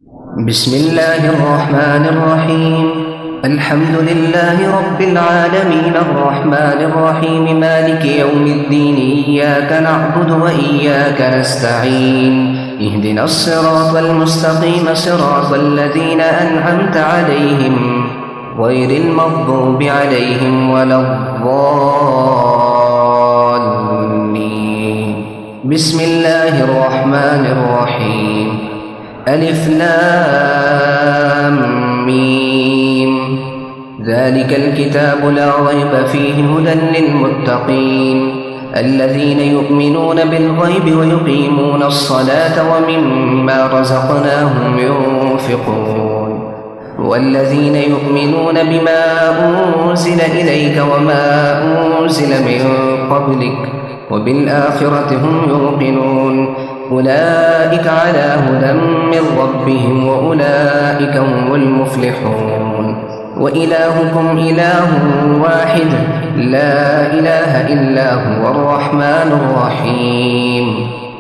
بسم الله الرحمن الرحيم. الحمد لله رب العالمين الرحمن الرحيم مالك يوم الدين. إياك نعبد وإياك نستعين. اهدنا الصراط المستقيم صراط الذين أنعمت عليهم غير المغضوب عليهم ولا الضالين. بسم الله الرحمن الرحيم. ألف لام ميم. ذلك الكتاب لا ريب فيه هدى للمتقين الذين يؤمنون بالغيب ويقيمون الصلاة ومما رزقناهم ينفقون والذين يؤمنون بما أنزل إليك وما أنزل من قبلك وبالآخرة هم يوقنون أولئك على هدى من ربهم وأولئك هم المفلحون. وإلهكم إله واحد لا إله إلا هو الرحمن الرحيم.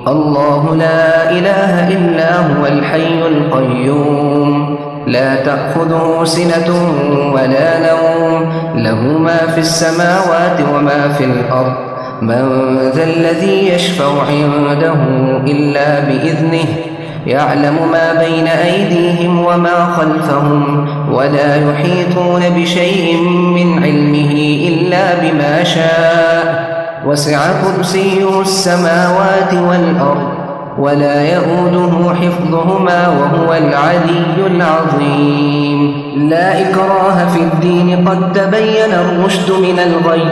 الله لا إله إلا هو الحي القيوم لا تأخذه سنة ولا نوم له ما في السماوات وما في الأرض من ذا الذي يشفع عنده إلا بإذنه يعلم ما بين أيديهم وما خلفهم ولا يحيطون بشيء من علمه إلا بما شاء وسع كرسيه السماوات والأرض ولا يؤوده حفظهما وهو العلي العظيم. لا إكراه في الدين قد تبين الرشد من الغي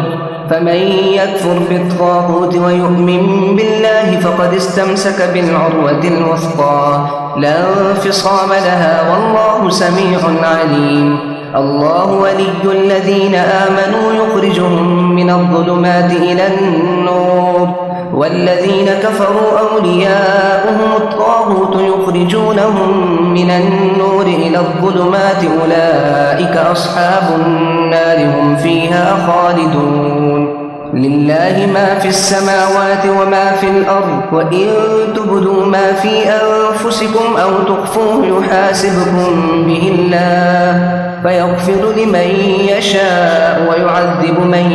فمن يكفر بالطاغوت ويؤمن بالله فقد استمسك بالعروة الوثقى لا انفصام لها والله سميع عليم. الله ولي الذين آمنوا يخرجهم من الظلمات إلى النور والذين كفروا أولياؤهم الطاغوت يخرجونهم من النور إلى الظلمات أولئك أصحاب النار هم فيها خالدون. لله ما في السماوات وما في الأرض وإن تبدوا ما في أنفسكم أو تخفوه يحاسبكم به الله فيغفر لمن يشاء ويعذب من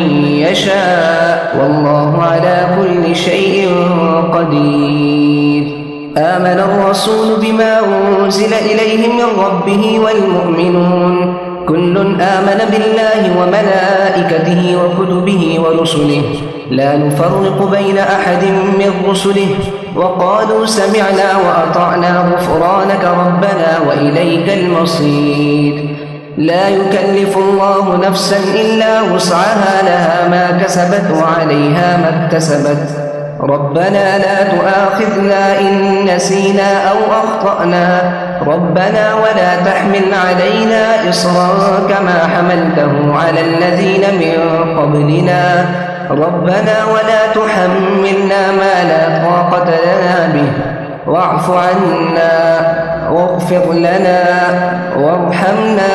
يشاء والله على كل شيء قدير. آمن الرسول بما أنزل إليه من ربه والمؤمنون كل آمن بالله وملائكته وكتبه ورسله لا نفرق بين أحد من رسله وقالوا سمعنا وأطعنا غفرانك ربنا وإليك المصير. لا يكلف الله نفسا إلا وسعها لها ما كسبت وعليها ما اكتسبت ربنا لا تؤاخذنا إن نسينا أو أخطأنا ربنا ولا تحمل علينا إصرا كما حملته على الذين من قبلنا ربنا ولا تحملنا ما لا طاقة لنا به واعف عنا واغفر لنا وارحمنا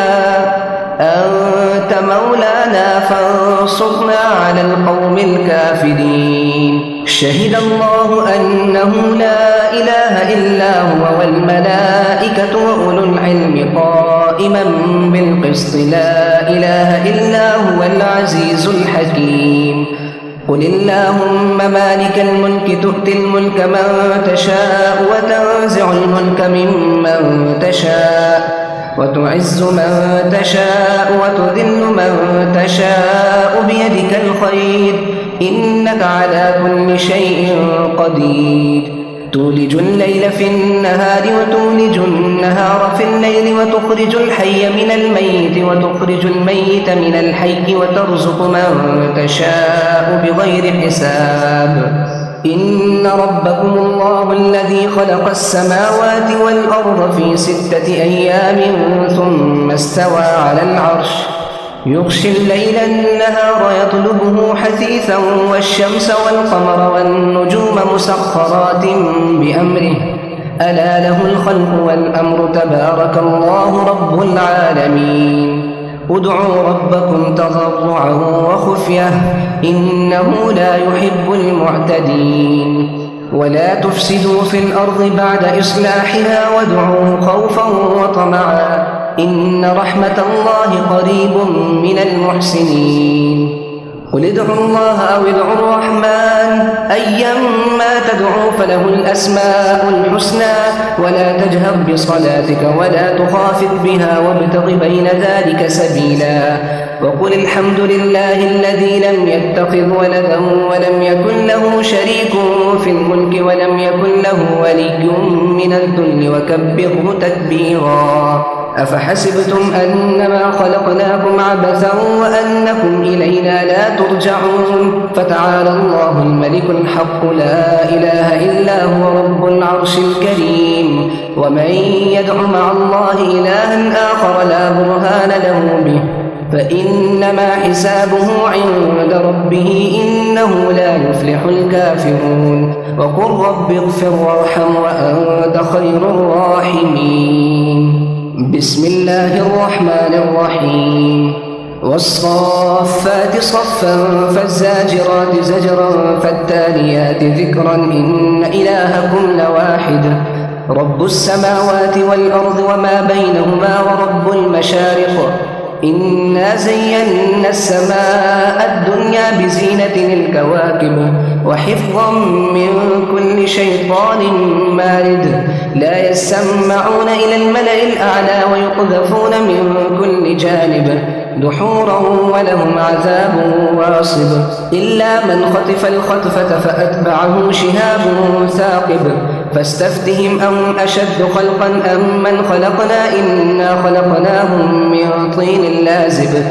أنت مولانا فانصرنا على القوم الكافرين. شهد الله أنه لا إله إلا هو والملائكة وأولو العلم قائما بالقسط لا إله إلا هو العزيز الحكيم. قل اللهم مالك الملك تؤتي الملك من تشاء وتنزع الملك ممن تشاء وتعز من تشاء وتذل من تشاء بيدك الخير إنك على كل شيء قدير. تولج الليل في النهار وتولج النهار في الليل وتخرج الحي من الميت وتخرج الميت من الحي وترزق من تشاء بغير حساب. إن ربكم الله الذي خلق السماوات والأرض في 6 أيام ثم استوى على العرش يغشي الليل النهار يطلبه حثيثا والشمس والقمر والنجوم مسخرات بأمره ألا له الخلق والأمر تبارك الله رب العالمين. ادعوا ربكم تضرعا وخفية إنه لا يحب المعتدين. ولا تفسدوا في الأرض بعد إصلاحها وادعوه خوفا وطمعا إن رحمة الله قريب من المحسنين. قل ادعوا الله أو ادعوا الرحمن أيما تدعوا فله الأسماء الحسنى ولا تجهر بصلاتك ولا تخافت بها وابتغ بين ذلك سبيلا. وقل الحمد لله الذي لم يتخذ ولدا ولم يكن له شريك في الملك ولم يكن له ولي من الذل وكبره تكبيرا. أفحسبتم أنما خلقناكم عبثا وأنكم إلينا لا ترجعون فتعالى الله الملك الحق لا إله إلا هو رب العرش الكريم. ومن يدع مع الله إلها آخر لا برهان له به فإنما حسابه عند ربه إنه لا يفلح الكافرون. وقل رب اغفر وارحم وأنت خير الراحمين. بسم الله الرحمن الرحيم. والصافات صفا فالزاجرات زجرا فالتاليات ذكرا إن إلهكم لواحد رب السماوات والأرض وما بينهما ورب المشارق إنا زينا السماء الدنيا بزينة الكواكب وحفظا من كل شيطان مارد لا يسمعون إلى الملأ الأعلى ويقذفون من كل جانب دحورا ولهم عذاب واصب إلا من خطف الخطفة فأتبعه شهاب ثاقب فاستفتهم أم أشد خلقا أم من خلقنا إنا خلقناهم من طين لازب.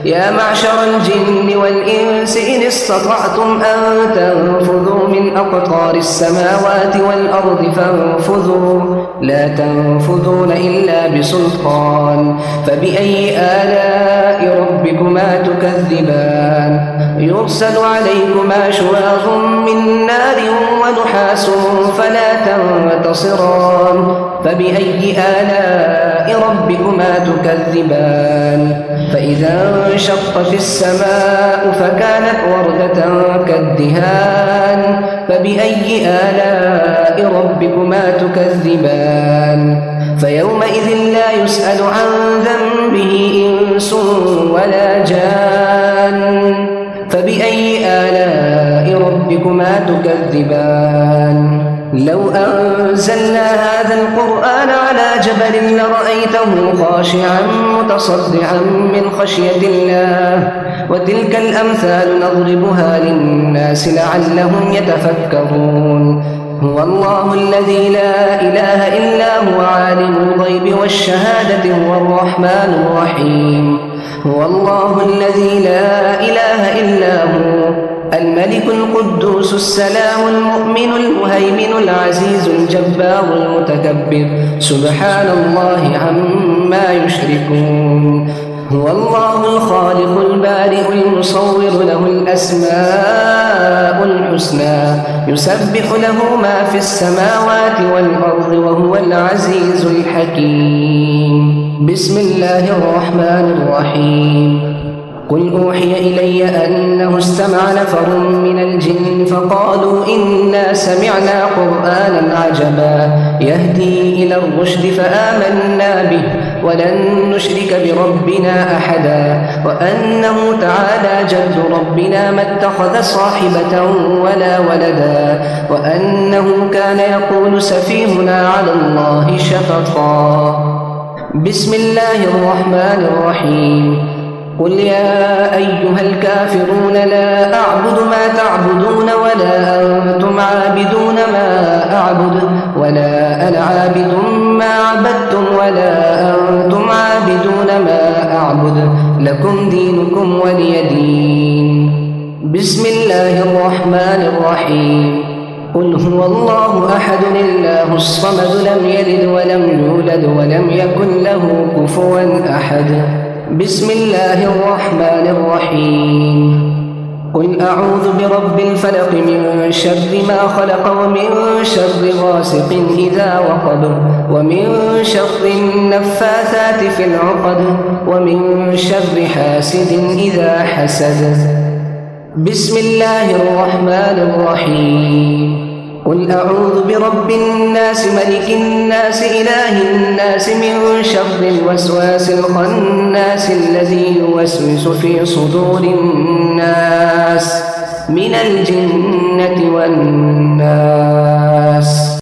يا معشر الجن والإنس إن استطعتم أن تنفذوا من أقطار السماوات والأرض فانفذوا لا تنفذون إلا بسلطان. فبأي آلاء ربكما تكذبان يرسل عليكما شواظ من نار ونحاس فلا تنتصران. فبأي آلاء ربكما تكذبان فإذا انشقت السماء فكانت وردة كالدهان. فبأي آلاء ربكما تكذبان فيومئذ لا يسأل عن ذنبه إنس ولا جان. فبأي آلاء ربكما تكذبان لو أنزلنا هذا القرآن على جبل لرأيته خاشعا متصدعا من خشية الله وتلك الأمثال نضربها للناس لعلهم يتفكرون. هو الله الذي لا إله إلا هو عالم الغيب والشهادة هو الرحمن الرحيم. هو الله الذي لا إله إلا هو الملك القدوس السلام المؤمن المهيمن العزيز الجبار المتكبر سبحان الله عما يشركون. هو الله الخالق البارئ المصور له الأسماء الحسنى يسبح له ما في السماوات والأرض وهو العزيز الحكيم. بسم الله الرحمن الرحيم. قل أوحي إلي أنه استمع نفر من الجن فقالوا إنا سمعنا قرآنا عجبا يهدي إلى الرشد فآمنا به ولن نشرك بربنا أحدا وأنه تعالى جد ربنا ما اتخذ صاحبة ولا ولدا وأنه كان يقول سفيهنا على الله شططا. بسم الله الرحمن الرحيم. قل يا أيها الكافرون لا أعبد ما تعبدون ولا أنتم عابدون ما أعبد ولا أنا عابد ما عبدتم ولا أنتم عابدون ما أعبد لكم دينكم ولي دين. بسم الله الرحمن الرحيم. قل هو الله أحد الله الصمد لم يلد ولم يولد ولم يكن له كفوا أحد. بسم الله الرحمن الرحيم. قل أعوذ برب الفلق من شر ما خلق ومن شر غاسق إذا وقب ومن شر النفاثات في العقد ومن شر حاسد إذا حسد. بسم الله الرحمن الرحيم. قل أعوذ برب الناس ملك الناس إله الناس من شر الوسواس الخناس الذي يوسوس في صدور الناس من الجنة والناس.